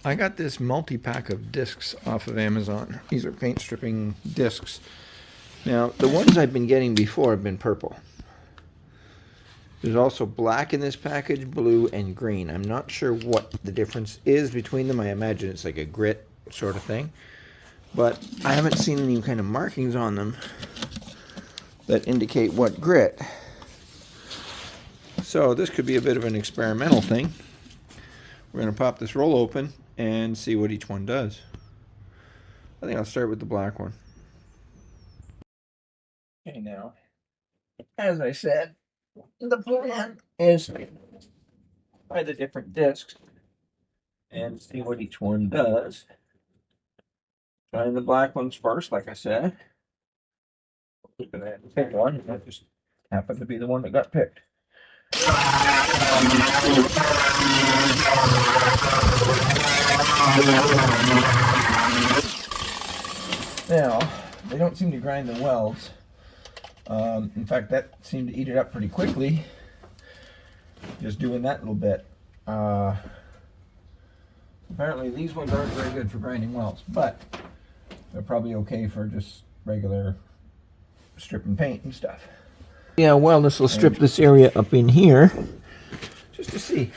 I got this multi-pack of discs off of Amazon. These are paint stripping discs. Now, the ones I've been getting before have been purple. There's also black in this package, blue, and green. I'm not sure what the difference is between them. I imagine it's like a grit sort of thing. But I haven't seen any kind of markings on them that indicate what grit. So this could be a bit of an experimental thing. We're going to pop this roll open and see what each one does. I think I'll start with the black one. Okay, now, as I said, the plan is to try the different discs and see what each one does. Trying the black ones first, like I said. Just gonna have to pick one, and that just happened to be the one that got picked. Now, they don't seem to grind the welds. In fact, that seemed to eat it up pretty quickly. Just doing that little bit. Apparently these ones aren't very good for grinding welds, but they're probably okay for just regular stripping paint and stuff. Yeah, well, this will strip this area up in here, just to see.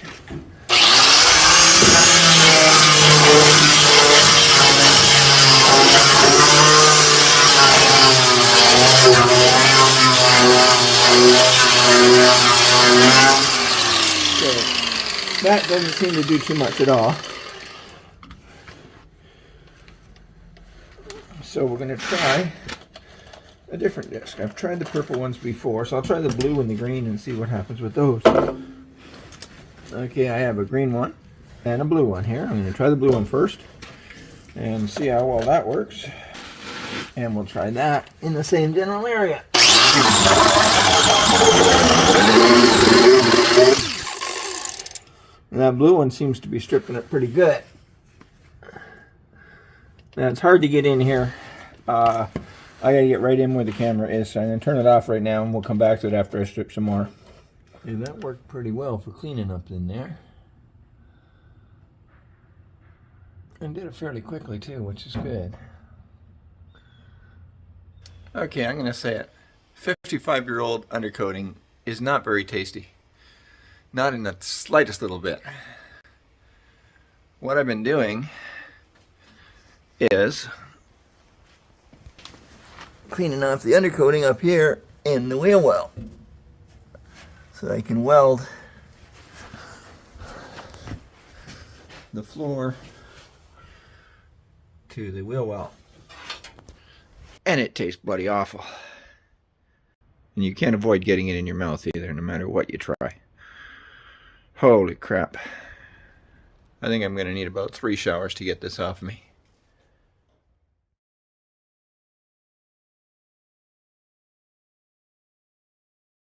So, that doesn't seem to do too much at all. So we're going to try a different disc. I've tried the purple ones before, so I'll try the blue and the green and see what happens with those. Okay, I have a green one and a blue one here. I'm going to try the blue one first and see how well that works. And we'll try that in the same general area. And that blue one seems to be stripping it pretty good. Now it's hard to get in here. I gotta get right in where the camera is, so I'm gonna turn it off right now and we'll come back to it after I strip some more. Okay, that worked pretty well for cleaning up in there. And did it fairly quickly too, which is good. Okay, I'm gonna say it. 55-year-old undercoating is not very tasty. Not in the slightest little bit. What I've been doing is cleaning off the undercoating up here in the wheel well, so I can weld the floor to the wheel well. And it tastes bloody awful. And you can't avoid getting it in your mouth either, no matter what you try. Holy crap. I think I'm going to need about 3 showers to get this off me.